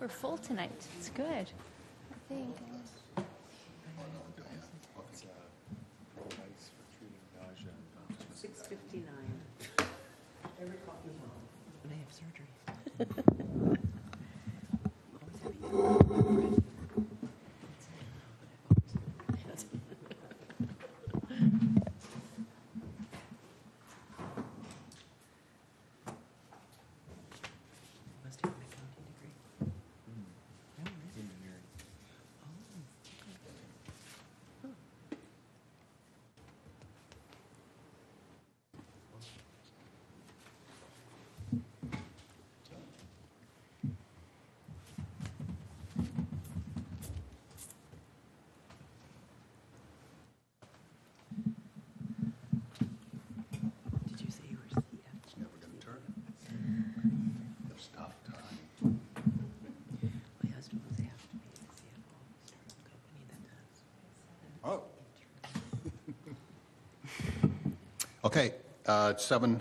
We're full tonight. It's good. I think. 6:59. Every coffee wrong. When I have surgery. Must have an accounting degree. Did you say you were CF? Never going to turn. There's tough time. My husband was asked to be the CFO of a startup company that does. Oh. Okay, it's 7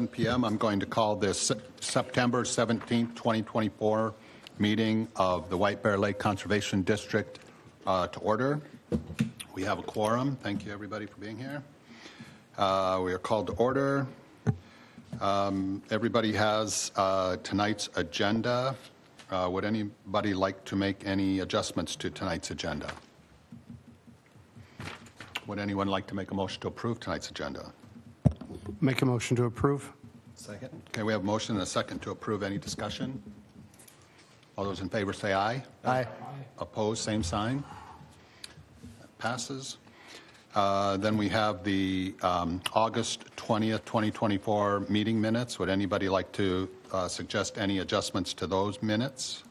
p.m. I'm going to call this September 17th, 2024 meeting of the White Bear Lake Conservation District to order. We have a quorum. Thank you, everybody, for being here. We are called to order. Everybody has tonight's agenda. Would anybody like to make any adjustments to tonight's agenda? Would anyone like to make a motion to approve tonight's agenda? Make a motion to approve. Second. Okay, we have a motion and a second to approve. Any discussion? All those in favor say aye. Aye. Opposed, same sign. That passes. Then we have the August 20th, 2024 meeting minutes. Would anybody like to suggest any adjustments to those minutes?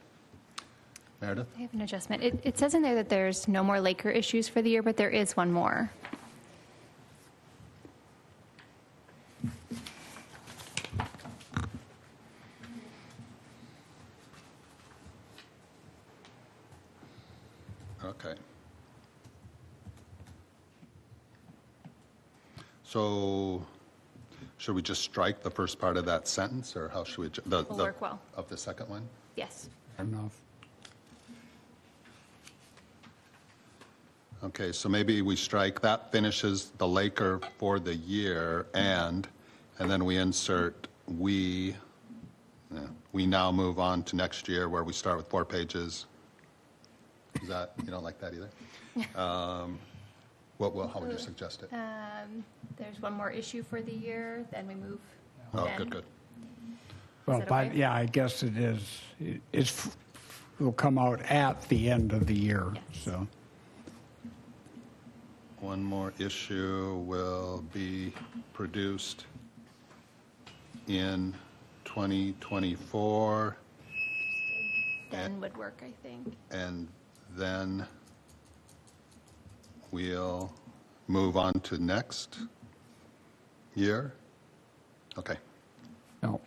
Meredith? I have an adjustment. It says in there that there's no more Laker issues for the year, but there is one more. Okay. So should we just strike the first part of that sentence, or how should we? Will work well. Of the second one? Yes. Enough. Okay, so maybe we strike that finishes the Laker for the year, and then we insert we now move on to next year where we start with 4 pages. Is that, you don't like that either? How would you suggest it? There's one more issue for the year, then we move. Oh, then. good. Well, that but okay? yeah, I guess it is. It will come out at the end of the year. Yes. So One more issue will be produced in 2024, Then would work, I think. and then we'll move on to next year. Okay. no.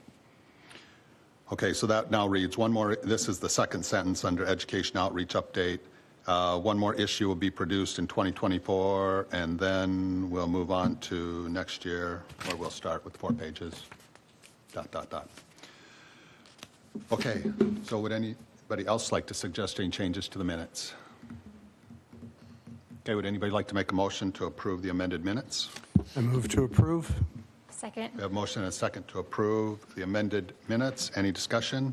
Okay, so that now reads one more. This is the second sentence under education outreach update. One more issue will be produced in 2024, and then we'll move on to next year, where we'll start with 4 pages. ... Okay, so would anybody else like to suggest any changes to the minutes? Okay, would anybody like to make a motion to approve the amended minutes? I move to approve. Second. We have a motion and a second to approve the amended minutes. Any discussion?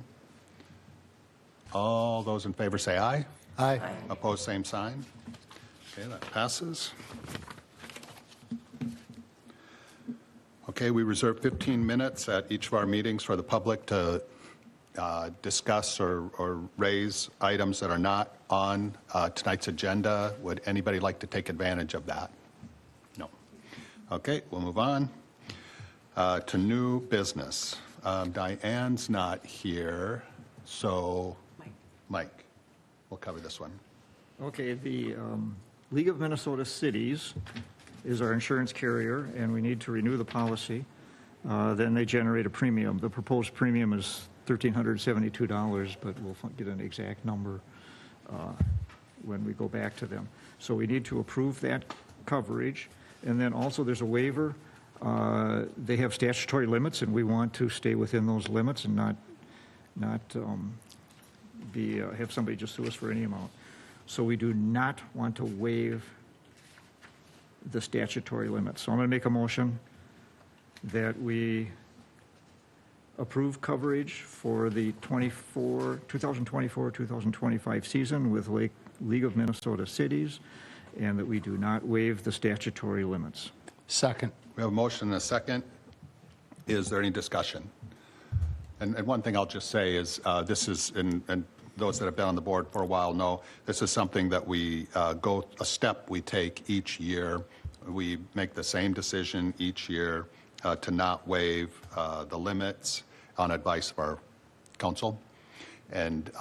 All those in favor say aye. Aye. Opposed, same sign. Okay, that passes. Okay, we reserve 15 minutes at each of our meetings for the public to discuss or raise items that are not on tonight's agenda. Would anybody like to take advantage of that? No. Okay, we'll move on to new business. Diane's not here, so Mike, we'll cover this one. Okay, the League of Minnesota Cities is our insurance carrier, and we need to renew the policy. Then they generate a premium. The proposed premium is $1,372, but we'll get an exact number when we go back to them. So we need to approve that coverage. And then also there's a waiver. They have statutory limits, and we want to stay within those limits and not have somebody just sue us for any amount. So we do not want to waive the statutory limit. So I'm going to make a motion that we approve coverage for the 2024-2025 season with League of Minnesota Cities, and that we do not waive the statutory limits. Second. We have a motion and a second. Is there any discussion? And one thing I'll just say is this is, and those that have been on the board for a while know, this is something that we go a step we take each year. We make the same decision each year to not waive the limits on advice of our council. And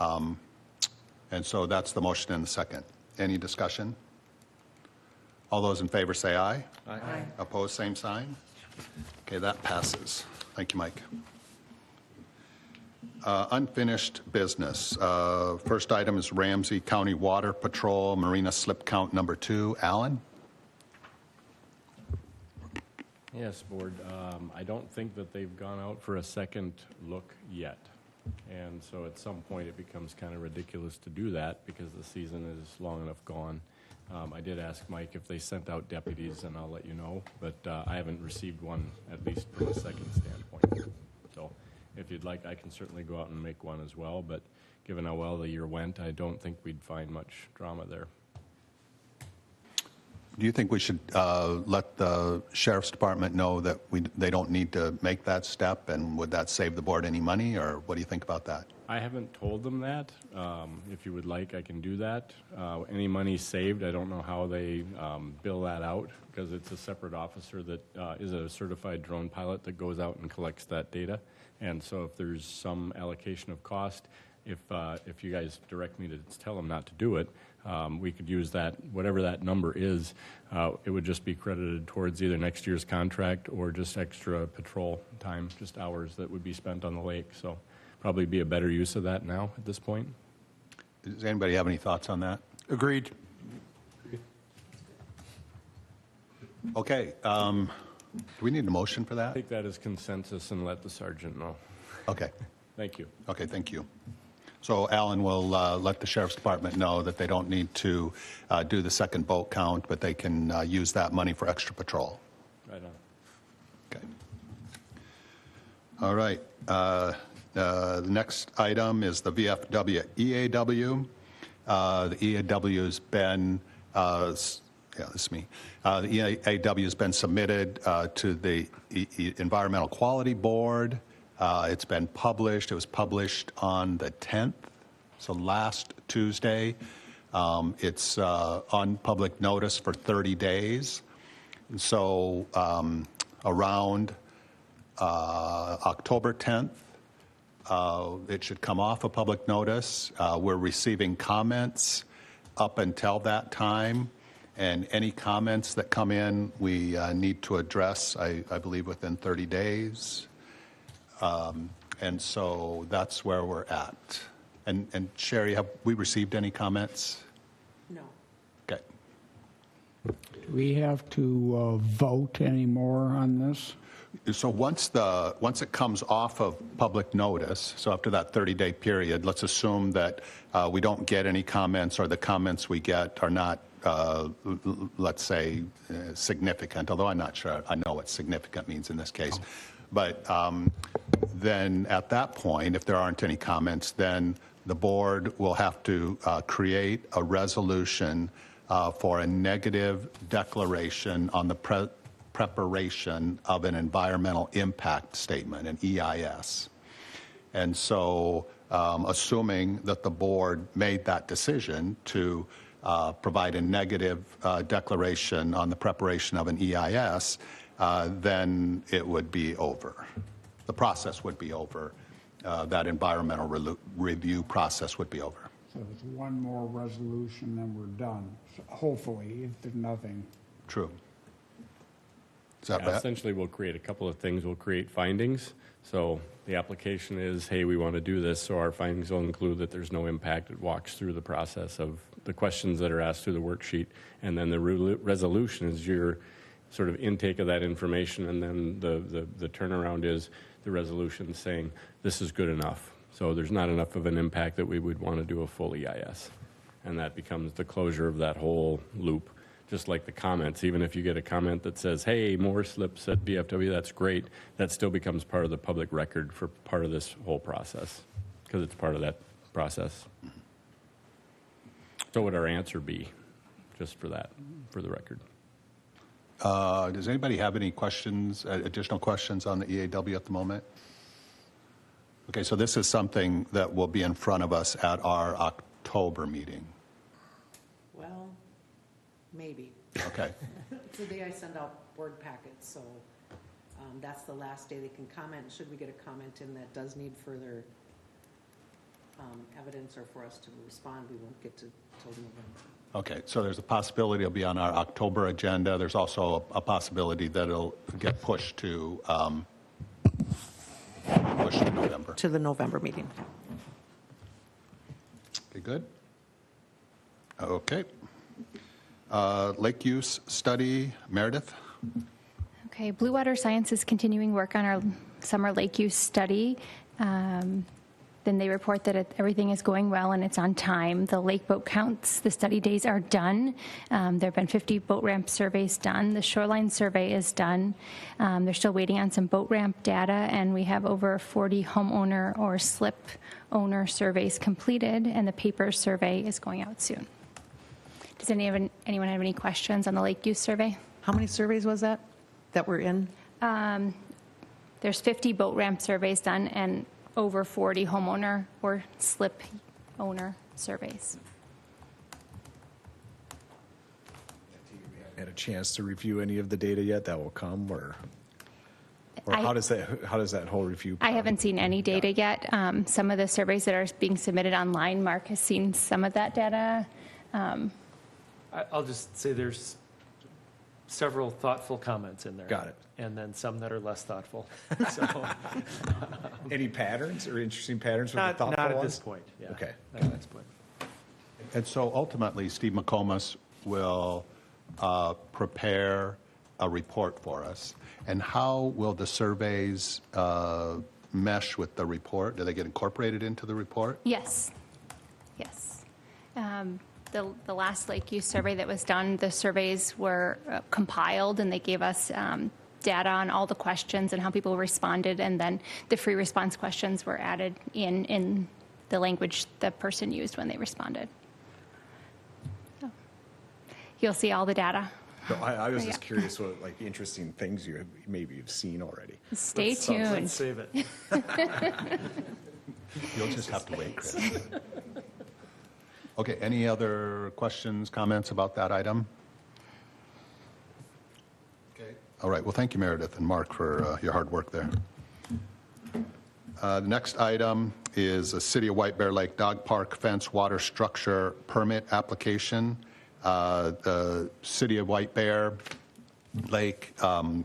so that's the motion and the second. Any discussion? All those in favor say aye. Aye. Opposed, same sign. Okay, that passes. Thank you, Mike. Unfinished business. First item is Ramsey County Water Patrol Marina Slip Count number 2. Alan? Yes, Board. I don't think that they've gone out for a second look yet. And so at some point it becomes kind of ridiculous to do that because the season is long enough gone. I did ask Mike if they sent out deputies, and I'll let you know, but I haven't received one, at least from a second standpoint. So if you'd like, I can certainly go out and make one as well, but given how well the year went, I don't think we'd find much drama there. Do you think we should let the Sheriff's Department know that they don't need to make that step, and would that save the board any money, or what do you think about that? I haven't told them that. If you would like, I can do that. Any money saved, I don't know how they bill that out because it's a separate officer that is a certified drone pilot that goes out and collects that data. And so if there's some allocation of cost, if you guys direct me to tell them not to do it, we could use that, whatever that number is, it would just be credited towards either next year's contract or just extra patrol time, just hours that would be spent on the lake. So probably be a better use of that now at this point. Does anybody have any thoughts on that? Agreed. Okay. Do we need a motion for that? Take that as consensus and let the sergeant know. Okay. Thank you. Okay, thank you. So Alan will let the Sheriff's Department know that they don't need to do the second boat count, but they can use that money for extra patrol. Right on. Okay. All right. The next item is the VFW EAW. The EAW has been, this is me. The EAW has been submitted to the Environmental Quality Board. It's been published. It was published on the 10th, so last Tuesday. It's on public notice for 30 days. So around October 10th, it should come off a public notice. We're receiving comments up until that time, and any comments that come in, we need to address, I believe, within 30 days. And so that's where we're at. And Sherry, have we received any comments? No. Okay. Do we have to vote anymore on this? So once it comes off of public notice, so after that 30-day period, let's assume that we don't get any comments, or the comments we get are not, let's say, significant, although I'm not sure I know what significant means in this case. But then at that point, if there aren't any comments, then the board will have to create a resolution for a negative declaration on the preparation of an environmental impact statement, an EIS. And so assuming that the board made that decision to provide a negative declaration on the preparation of an EIS, then it would be over. The process would be over. That environmental review process would be over. So it's one more resolution, then we're done. So hopefully, if there's nothing. True. Is that Yeah, bad? essentially, we'll create a couple of things. We'll create findings. So the application is, hey, we want to do this. So our findings will include that there's no impact. It walks through the process of the questions that are asked through the worksheet. And then the resolution is your sort of intake of that information. And then the turnaround is the resolution saying this is good enough. So there's not enough of an impact that we would want to do a full EIS. And that becomes the closure of that whole loop. Just like the comments, even if you get a comment that says, hey, more slips at BFW, that's great, that still becomes part of the public record for part of this whole process, because it's part of that process. So would our answer be, just for that, for the record? Does anybody have any questions, additional questions on the EAW at the moment? Okay, so this is something that will be in front of us at our October meeting. Well, maybe. Okay. It's the day I send out board packets, so that's the last day they can comment. Should we get a comment in that does need further evidence or for us to respond, we won't get to till November. Okay, so there's a possibility it'll be on our October agenda. There's also a possibility that it'll get pushed to November. To the November meeting. Okay, good. Okay. Lake use study, Meredith? Okay, Blue Water Science is continuing work on our summer lake use study. Then they report that everything is going well and it's on time. The lake boat counts, the study days are done. There have been 50 boat ramp surveys done. The shoreline survey is done. They're still waiting on some boat ramp data, and we have over 40 homeowner or slip owner surveys completed, and the paper survey is going out soon. Does anyone have any questions on the lake use survey? How many surveys was that were in? There's 50 boat ramp surveys done and over 40 homeowner or slip owner surveys. Had a chance to review any of the data yet? That will come, or I- how does that whole review? I haven't seen any data yet. Some of the surveys that are being submitted online, Mark has seen some of that data. I'll just say there's several thoughtful comments in there. Got it. And then some that are less thoughtful. So, Any patterns or interesting patterns with the not thoughtful at ones? this point, yeah. Okay. Not at this point. And so ultimately, Steve McComas will prepare a report for us. And how will the surveys mesh with the report? Do they get incorporated into the report? Yes, yes. The last lake use survey that was done, the surveys were compiled, and they gave us data on all the questions and how people responded, and then the free response questions were added in the language the person used when they responded. So, you'll see all the data. No, I was just Yeah. curious what interesting things you maybe you've seen already. Stay Let's tuned. save it. You'll just have to wait, Chris. Okay, any other questions, comments about that item? Okay. All right, well, thank you, Meredith and Mark, for your hard work there. The next item is a City of White Bear Lake Dog Park Fence Water Structure Permit Application. The City of White Bear Lake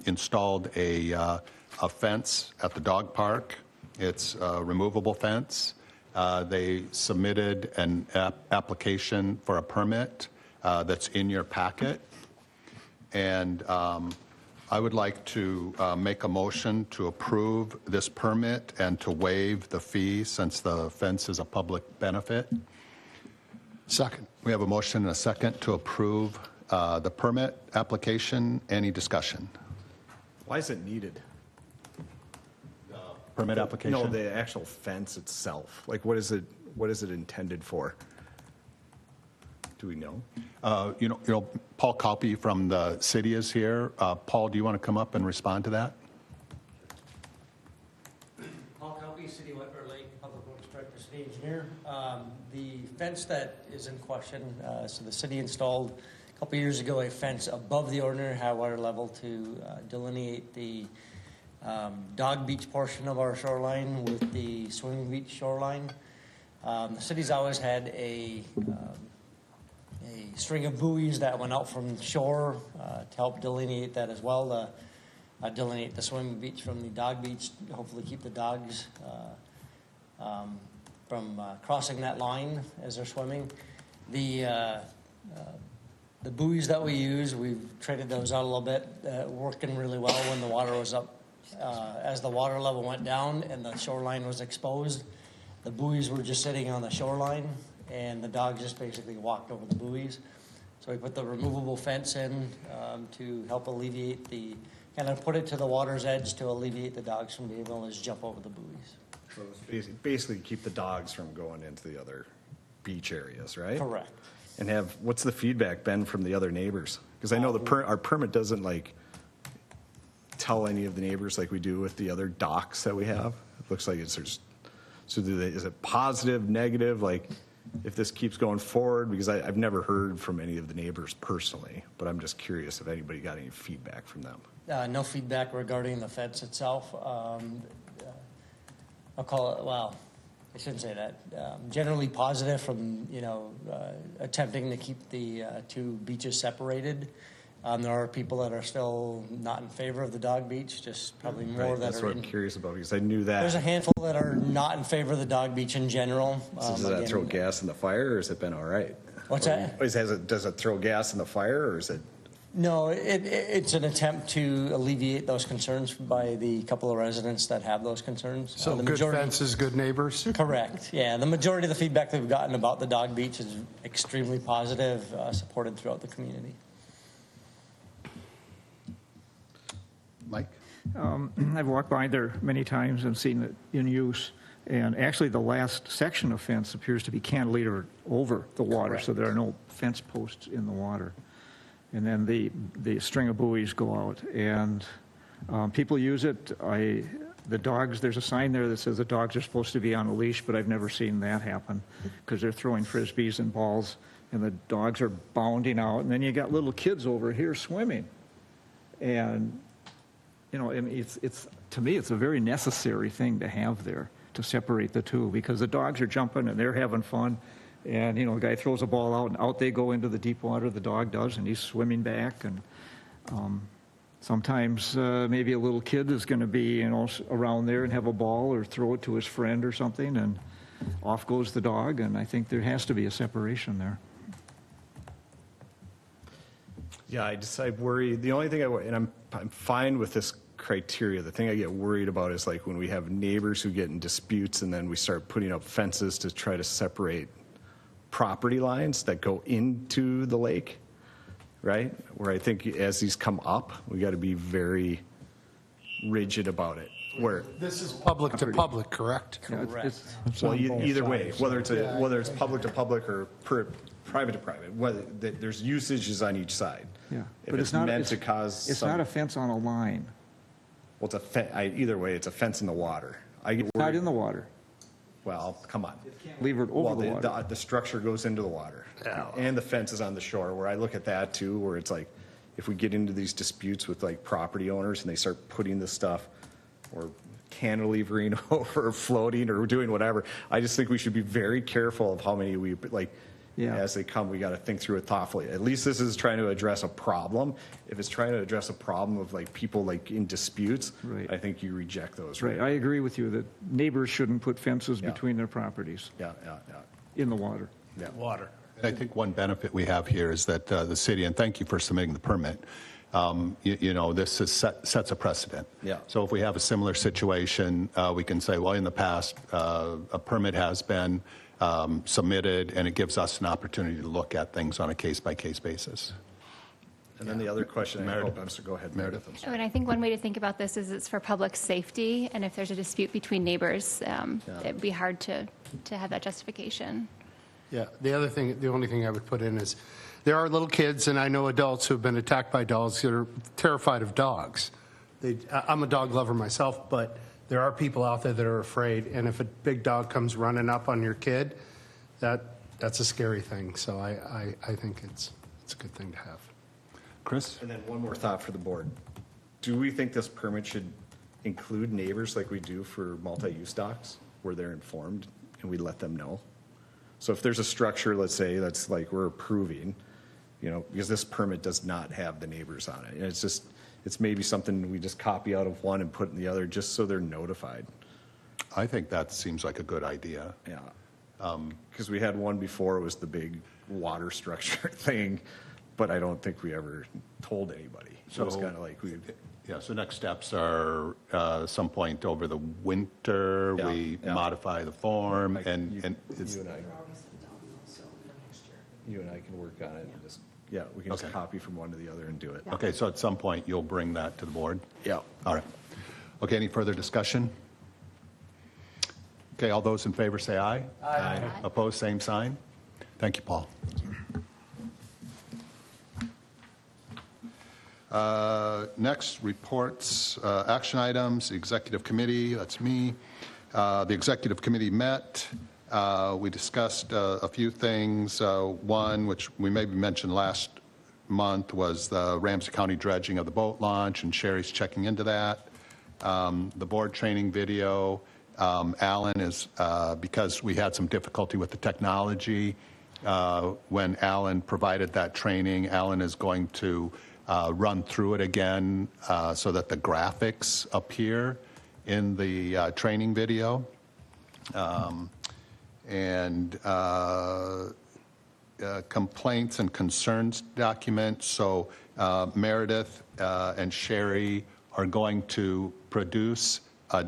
installed a fence at the dog park. It's a removable fence. They submitted an application for a permit that's in your packet. And I would like to make a motion to approve this permit and to waive the fee since the fence is a public benefit. Second. We have a motion and a second to approve the permit application. Any discussion? Why is it needed? Permit application? No, the actual fence itself. What is it intended for? Do we know? You know, Paul Copy from the city is here. Paul, do you want to come up and respond to that? Paul Copy, City of White Bear Lake, Public Works Director, City Engineer. The fence that is in question, so the city installed a couple years ago a fence above the ordinary high water level to delineate the dog beach portion of our shoreline with the swimming beach shoreline. The city's always had a string of buoys that went out from shore to help delineate that as well, to delineate the swimming beach from the dog beach, hopefully keep the dogs from crossing that line as they're swimming. The buoys that we use, we've traded those out a little bit, working really well when the water was up. As the water level went down and the shoreline was exposed, The buoys were just sitting on the shoreline, and the dogs just basically walked over the buoys. So we put the removable fence in to help alleviate kind of put it to the water's edge to alleviate the dogs from being able to just jump over the buoys. So it's basically keep the dogs from going into the other beach areas, right? Correct. And what's the feedback been from the other neighbors? Because I know our permit doesn't like tell any of the neighbors like we do with the other docks that we have. It looks like is it positive, negative, like if this keeps going forward? Because I've never heard from any of the neighbors personally, but I'm just curious if anybody got any feedback from them. No feedback regarding the fence itself. I'll call it, well, I shouldn't say that. Generally positive from, attempting to keep the two beaches separated. There are people that are still not in favor of the dog beach, just probably more Right, that that's are what I'm curious about, because I knew that. There's a handful that are not in favor of the dog beach in general. So does that Again, throw gas in the fire, or has it been all right? What's that? Does it throw gas in the fire, or is it? No, it's an attempt to alleviate those concerns by the couple of residents that have those concerns. So The good majority- fences, good neighbors? Correct, yeah. The majority of the feedback that we've gotten about the dog beach is extremely positive, supported throughout the community. Mike? I've walked by there many times and seen it in use. And actually, the last section of fence appears to be cantilevered over the water, so there are no fence posts in the water. And then the string of buoys go out, and people use it. The dogs, there's a sign there that says the dogs are supposed to be on a leash, but I've never seen that happen because they're throwing frisbees and balls, and the dogs are bounding out. And then you got little kids over here swimming. And, it's to me, it's a very necessary thing to have there to separate the two, because the dogs are jumping and they're having fun. And, the guy throws a ball out, and out they go into the deep water, the dog does, and he's swimming back. And sometimes maybe a little kid is going to be, around there and have a ball or throw it to his friend or something, and off goes the dog. And I think there has to be a separation there. Yeah, I worry. The only thing and I'm fine with this criteria. The thing I get worried about is like when we have neighbors who get in disputes and then we start putting up fences to try to separate property lines that go into the lake, right? Where I think as these come up, we got to be very rigid about it. Where This is public to public, correct? Correct. well, either way, whether it's public to public or private to private, whether there's usages on each side. Yeah, If but it's meant to cause It's not a fence on a line. Well, either way, it's a fence in the water. I get Not worried. in the water. Well, come on. Leave it over the water. The structure goes into the water. And the fence is on the shore, where I look at that too, where it's like, if we get into these disputes with like property owners and they start putting this stuff or cantilevering over, floating or doing whatever, I just think we should be very careful of how many as they come, we got to think through it thoughtfully. At least this is trying to address a problem. If it's trying to address a problem of like people like in disputes, Right. I think you reject those. Right, I agree with you that neighbors shouldn't put fences between their properties Yeah. in the water. Water. I think one benefit we have here is that the city, and thank you for submitting the permit, this sets a precedent. Yeah. So if we have a similar situation, we can say, well, in the past, a permit has been submitted, and it gives us an opportunity to look at things on a case-by-case basis. And then the other question, go ahead, Meredith. I'm Oh, sorry. and I think one way to think about this is it's for public safety, and if there's a dispute between neighbors, it'd be hard to have that justification. Yeah, the only thing I would put in is, there are little kids, and I know adults who have been attacked by dogs that are terrified of dogs. I'm a dog lover myself, but there are people out there that are afraid, and if a big dog comes running up on your kid, that's a scary thing. So I think it's a good thing to have. Chris? And then one more thought for the board. Do we think this permit should include neighbors like we do for multi-use docks, where they're informed and we let them know? So if there's a structure, let's say, that's like we're approving, because this permit does not have the neighbors on it. And it's maybe something we just copy out of one and put in the other just so they're notified. I think that seems like a good idea. Yeah. Because we had one before, it was the big water structure thing, but I don't think we ever told anybody. So it's kind of like Yeah, so next steps are some point over the winter, Yeah, we yeah. modify the form, Like, and you it's, and I, you and I can work on it, and just, yeah, we can just Okay. copy from one to the other and do it. okay, so at some point, you'll bring that to the board? Yeah. All right. Okay, any further discussion? Okay, all those in favor say aye. Aye. Opposed, same sign. Thank you, Paul. Next, reports, action items, executive committee, that's me. The executive committee met. We discussed a few things. One, which we maybe mentioned last month, was the Ramsey County dredging of the boat launch, and Sherry's checking into that. The board training video, Alan is, because we had some difficulty with the technology, when Alan provided that training, Alan is going to run through it again so that the graphics appear in the training video. And complaints and concerns document. So Meredith and Sherry are going to produce a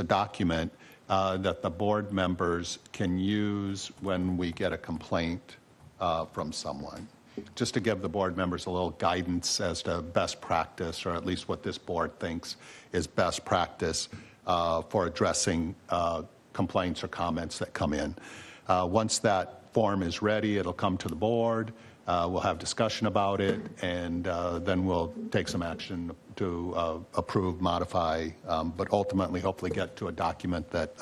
document that the board members can use when we get a complaint from someone, just to give the board members a little guidance as to best practice, or at least what this board thinks is best practice for addressing complaints or comments that come in. Once that form is ready, it'll come to the board. We'll have discussion about it, and then we'll take some action to approve, modify, but ultimately, hopefully, get to a document that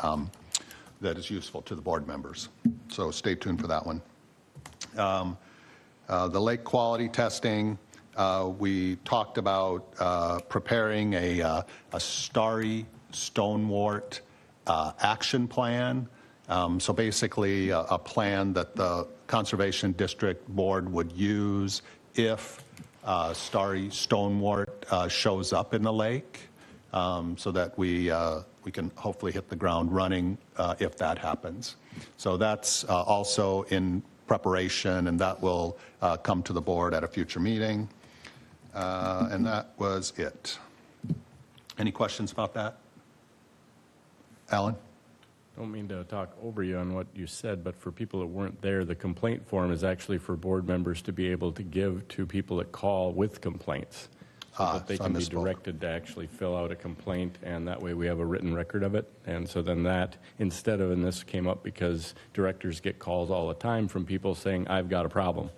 that is useful to the board members. So stay tuned for that one. The lake quality testing, we talked about preparing a starry stonewort action plan. So basically, a plan that the Conservation District Board would use if starry stonewort shows up in the lake, so that we can hopefully hit the ground running if that happens. So that's also in preparation, and that will come to the board at a future meeting. And that was it. Any questions about that? Alan? Don't mean to talk over you on what you said, but for people that weren't there, the complaint form is actually for board members to be able to give to people that call with complaints, so that they so I can be misspoke. directed to actually fill out a complaint, and that way we have a written record of it. And so then that, instead of, and this came up because directors get calls all the time from people saying, I've got a problem.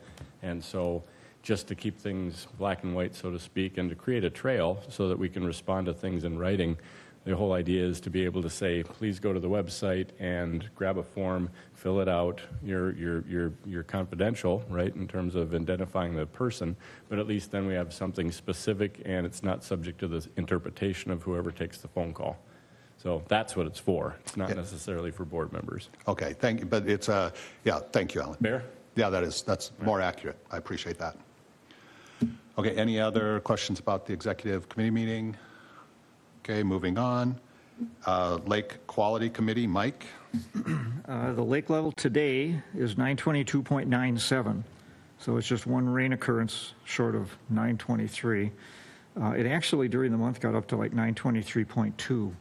And so just to keep things black and white, so to speak, and to create a trail so that we can respond to things in writing, the whole idea is to be able to say, please go to the website and grab a form, fill it out. You're confidential, right, in terms of identifying the person, but at least then we have something specific, and it's not subject to the interpretation of whoever takes the phone call. So that's what it's for. It's not necessarily for board members. Okay, thank you. But it's yeah, thank you, Alan. Fair? Yeah, that's more accurate. I appreciate that. Okay, any other questions about the executive committee meeting? Okay, moving on. Lake Quality Committee, Mike? The lake level today is 922.97, so it's just one rain occurrence short of 923. It actually, during the month, got up to like 923.2,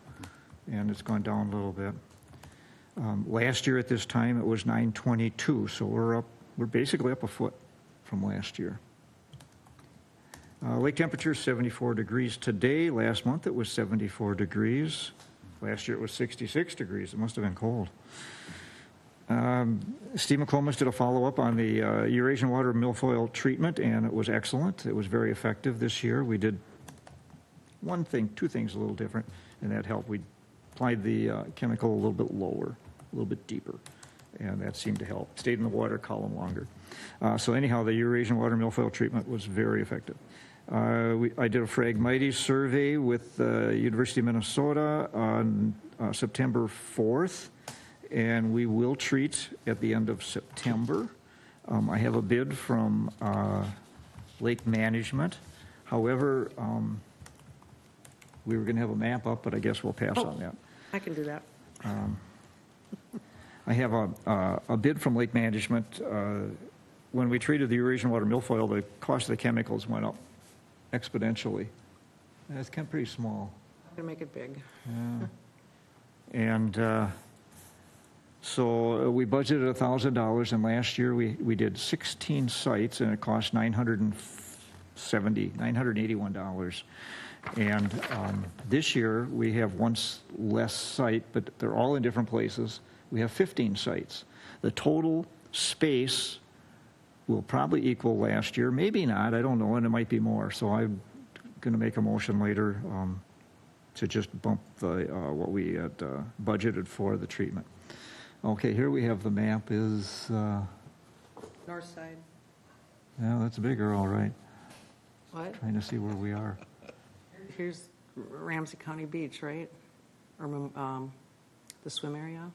and it's gone down a little bit. Last year at this time, it was 922, so we're basically up a foot from last year. Lake temperature 74 degrees today. Last month it was 74 degrees. Last year it was 66 degrees. It must have been cold. Steve McComas did a follow-up on the Eurasian water milfoil treatment, and it was excellent. It was very effective this year. We did two things a little different, and that helped. We applied the chemical a little bit lower, a little bit deeper, and that seemed to help. Stayed in the water column longer. So anyhow, the Eurasian water milfoil treatment was very effective. I did a Phragmites survey with the University of Minnesota on September 4th, and we will treat at the end of September. I have a bid from Lake Management. However, we were going to have a map up, but I guess we'll pass on that. I can do that. I have a bid from Lake Management. When we treated the Eurasian water milfoil, the cost of the chemicals went up exponentially It's kind of pretty small. Gonna make it big. And so we budgeted $1,000, and last year we did 16 sites, and it cost $981. And this year, we have one less site, but they're all in different places. We have 15 sites. The total space will probably equal last year, maybe not, I don't know, and it might be more. So I'm going to make a motion later to just bump the what we had budgeted for the treatment. Okay, here we have the map is, North side. yeah, that's bigger, all right. What? Trying to see where we are. Here's Ramsey County Beach, right? Or the swim area?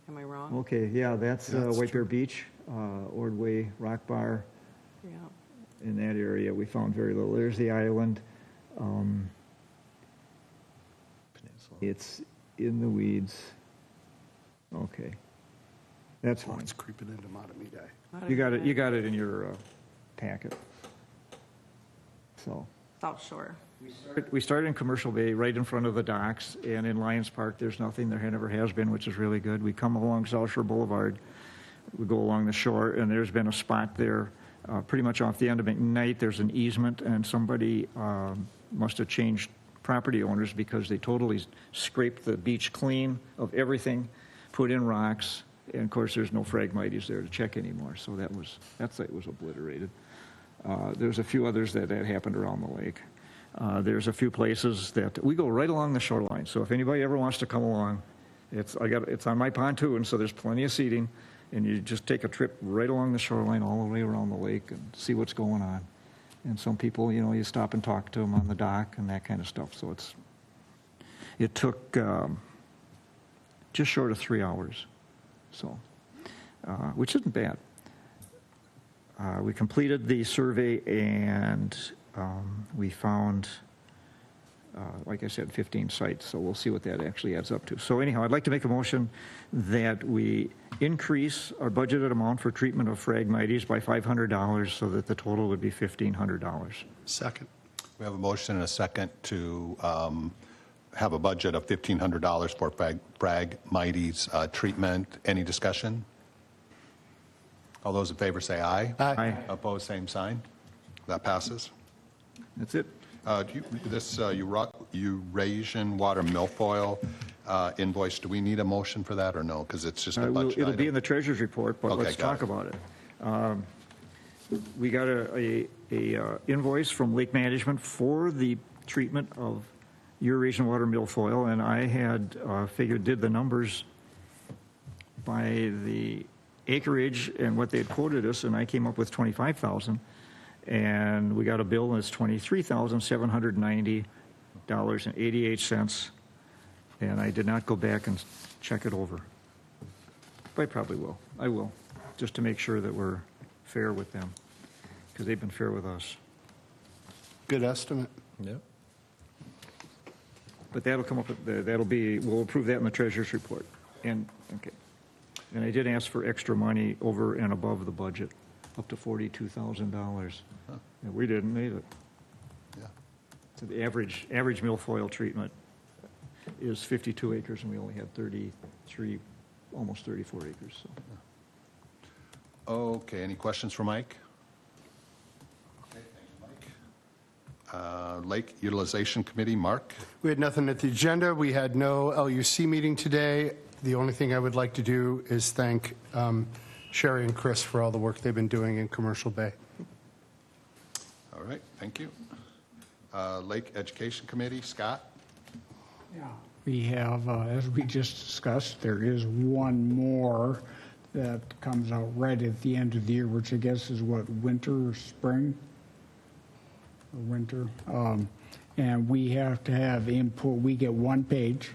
Am I wrong? Okay, yeah, that's White Bear Beach, Ordway, Rock Bar. Yeah. In that area, we found very little. There's the island. It's in the weeds. Okay, that's Oh, fine. it's creeping into Matamidi. You got it. You got it in your packet. So South Shore. we started in Commercial Bay, right in front of the docks, and in Lions Park, there's nothing. There never has been, which is really good. We come along South Shore Boulevard. We go along the shore, and there's been a spot there, pretty much off the end of McKnight. There's an easement, and somebody must have changed property owners because they totally scraped the beach clean of everything, put in rocks, and of course there's no Phragmites there to check anymore, so that site was obliterated. There's a few others that happened around the lake. There's a few places that we go right along the shoreline, so if anybody ever wants to come along, it's on my pontoon, so there's plenty of seating, and you just take a trip right along the shoreline all the way around the lake and see what's going on. And some people, you stop and talk to them on the dock and that kind of stuff. So it took just short of 3 hours, so which isn't bad. We completed the survey, and we found, like I said, 15 sites. So we'll see what that actually adds up to. So anyhow, I'd like to make a motion that we increase our budgeted amount for treatment of Phragmites by $500 so that the total would be $1,500. Second. We have a motion and a second to have a budget of $1,500 for Phragmites treatment. Any discussion? All those in favor say aye. Aye. Opposed, same sign. That passes. That's it. This Eurasian water milfoil invoice, do we need a motion for that or no? Because it's just a budget It'll be in item. the treasurer's report, but Okay, let's got talk it. about it. We got a invoice from Lake Management for the treatment of Eurasian water milfoil, and I had did the numbers by the acreage and what they had quoted us, and I came up with $25,000, and we got a bill that's $23,790.88, and I did not go back and check it over. But I probably will. I will, just to make sure that we're fair with them, because they've been fair with us. Good estimate. Yep. But that'll come up, we'll approve that in the treasurer's report. And I did ask for extra money over and above the budget, up to $42,000. And we didn't need it. Yeah. So the average milfoil treatment is 52 acres, and we only had 33, almost 34 acres. So. Okay, any questions for Mike? Okay, thank you, Mike. Lake Utilization Committee, Mark? We had nothing at the agenda. We had no LUC meeting today. The only thing I would like to do is thank Sherry and Chris for all the work they've been doing in Commercial Bay. All right, thank you. Lake Education Committee, Scott? Yeah. We have, as we just discussed, there is one more that comes out right at the end of the year, which I guess is what, winter or spring? Or winter. And we have to have input. We get one page,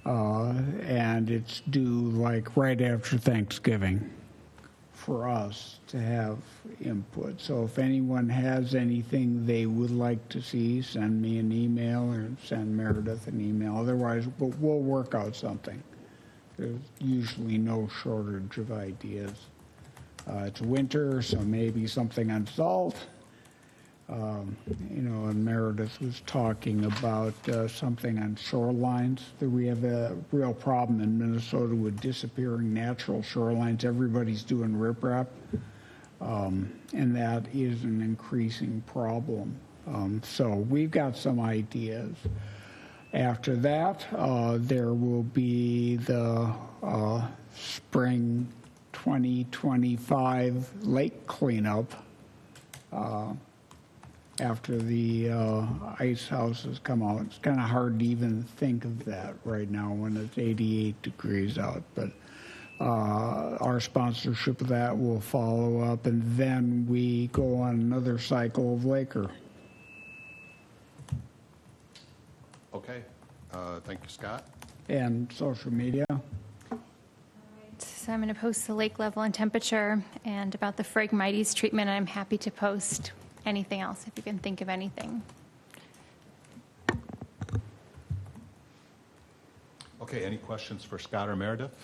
and it's due like right after Thanksgiving for us to have input. So if anyone has anything they would like to see, send me an email or send Meredith an email. Otherwise, we'll work out something. There's usually no shortage of ideas. It's winter, so maybe something on salt. And Meredith was talking about something on shorelines, that we have a real problem in Minnesota with disappearing natural shorelines. Everybody's doing riprap, and that is an increasing problem. So we've got some ideas. After that, there will be the spring 2025 lake cleanup after the ice houses come out. It's kind of hard to even think of that right now when it's 88 degrees out, but our sponsorship of that will follow up, and then we go on another cycle of Laker. Okay. Thank you, Scott. And social media. So I'm going to post the lake level and temperature and about the Phragmites treatment. And I'm happy to post anything else if you can think of anything. Okay, any questions for Scott or Meredith?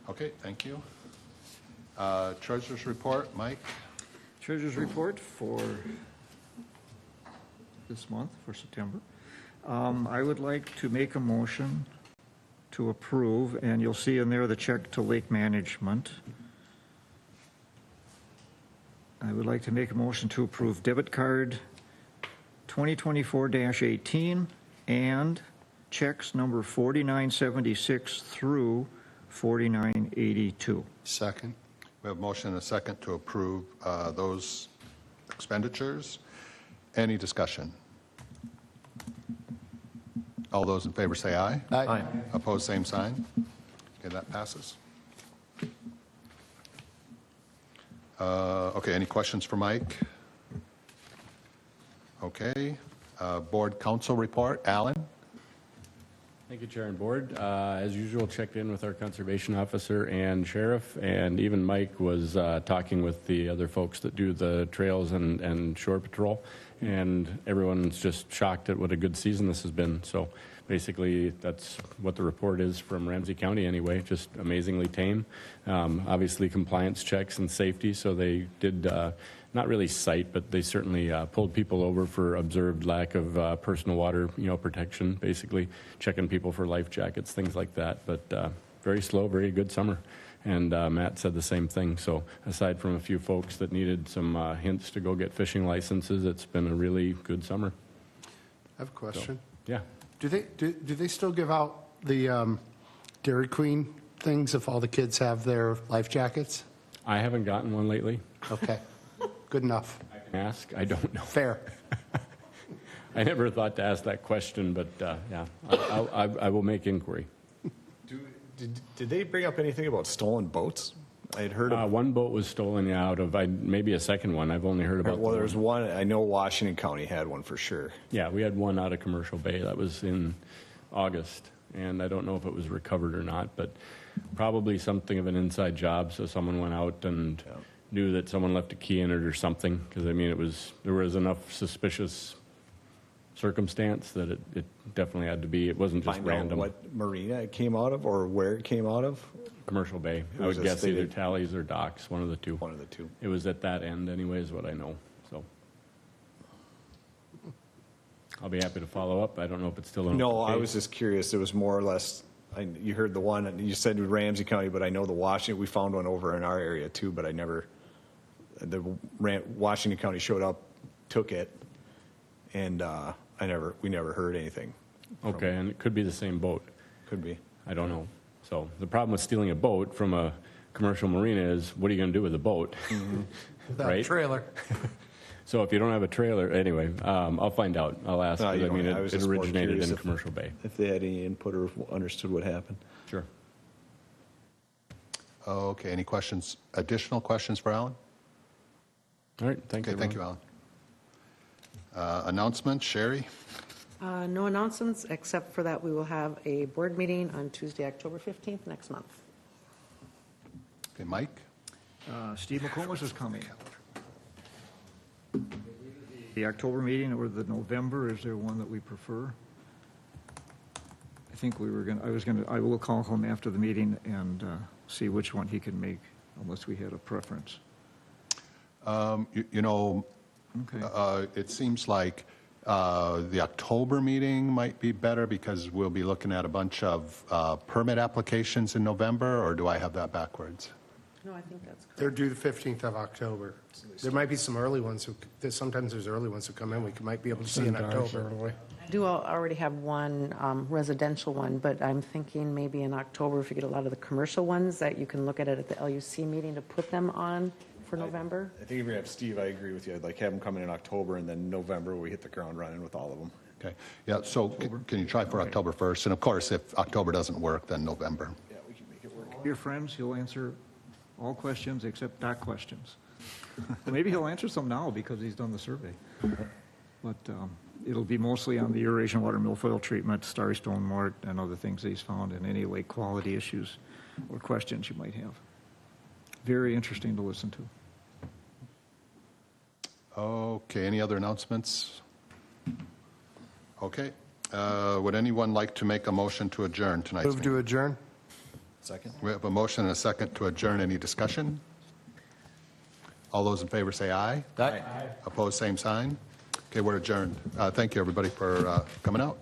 Okay, thank you. Treasurer's report, Mike? Treasurer's report for this month, for September. I would like to make a motion to approve, and you'll see in there the check to Lake Management. I would like to make a motion to approve debit card 2024-18 and checks number 4976 through 4982. Second. We have a motion and a second to approve those expenditures. Any discussion? All those in favor say aye. Aye. Opposed, same sign. Okay, that passes. Okay, any questions for Mike? Okay, board council report, Alan? Thank you, Chair and Board. As usual, checked in with our conservation officer and sheriff, and even Mike was talking with the other folks that do the trails and shore patrol, and everyone's just shocked at what a good season this has been. So basically, that's what the report is from Ramsey County anyway, just amazingly tame. Obviously, compliance checks and safety, so they did not really cite, but they certainly pulled people over for observed lack of personal water, protection, basically checking people for life jackets, things like that. But very slow, very good summer. And Matt said the same thing. So aside from a few folks that needed some hints to go get fishing licenses, it's been a really good summer. I have a question. So, yeah. Do they still give out the Dairy Queen things if all the kids have their life jackets? I haven't gotten one lately. Okay, good enough. I can ask. I don't know. Fair. I never thought to ask that question, but yeah, I will make inquiry. Did they bring up anything about stolen boats? I had heard of one boat was stolen out of, maybe a second one. I've only heard about. Well, there was one. I know Washington County had one for sure. Yeah, we had one out of Commercial Bay. That was in August, and I don't know if it was recovered or not, but probably something of an inside job. So someone went out and knew that someone left a key in it or something. Because I mean, there was enough suspicious circumstance that it definitely had to be. It wasn't just Find random. out what marina it came out of or where it came out of? Commercial Bay. It I was would a guess either stated- Tallies or Docks, one of the two. One of the two. It was at that end anyway, is what I know. So I'll be happy to follow up. I don't know if it's still in. No, I was just curious. It was more or less, you heard the one, and you said Ramsey County, but I know the Washington, we found one over in our area too, but Washington County showed up, took it, and we never heard anything. Okay, and it could be the same boat. Could be. I don't know. So the problem with stealing a boat from a commercial marina is, what are you going to do with the boat? Without Right? a trailer. So if you don't have a trailer, anyway, I'll find out. I'll ask. No, 'Cause you I don't mean, have- I was it just more originated curious in if- Commercial Bay. If they had any input or understood what happened. Sure. Okay, any additional questions for Alan? All right. Thank you. Okay, thank you, everyone. Alan. Announcements, Sherry? No announcements, except for that we will have a board meeting on Tuesday, October 15th, next month. Okay, Mike? Steve McComas is coming. The October meeting or the November, is there one that we prefer? I think I will call him after the meeting and see which one he can make, unless we had a preference. Okay. It seems like the October meeting might be better because we'll be looking at a bunch of permit applications in November, or do I have that backwards? No, I think that's correct. They're due the 15th of October. There might be some early ones, sometimes there's early ones who come in, we might be able to see in Send ours October. early. I do already have one residential one, but I'm thinking maybe in October, if you get a lot of the commercial ones, that you can look at it at the LUC meeting to put them on for November. I think if we have Steve, I agree with you. I'd like have him come in October, and then November, we hit the ground running with all of them. Okay, yeah, so can you try for October 1st? And of course, if October doesn't work, then November. Yeah, we can make it work. Your friends, he'll answer all questions except doc questions. Maybe he'll answer some now because he's done the survey. But it'll be mostly on the aeration water milfoil treatment, starry stone mort, and other things that he's found, and any lake quality issues or questions you might have. Very interesting to listen to. Okay, any other announcements? Okay, would anyone like to make a motion to adjourn tonight's Move meeting? to adjourn? Second? We have a motion and a second to adjourn. Any discussion? All those in favor say aye. Aye. Opposed, same sign. Okay, we're adjourned. Thank you, everybody, for coming out.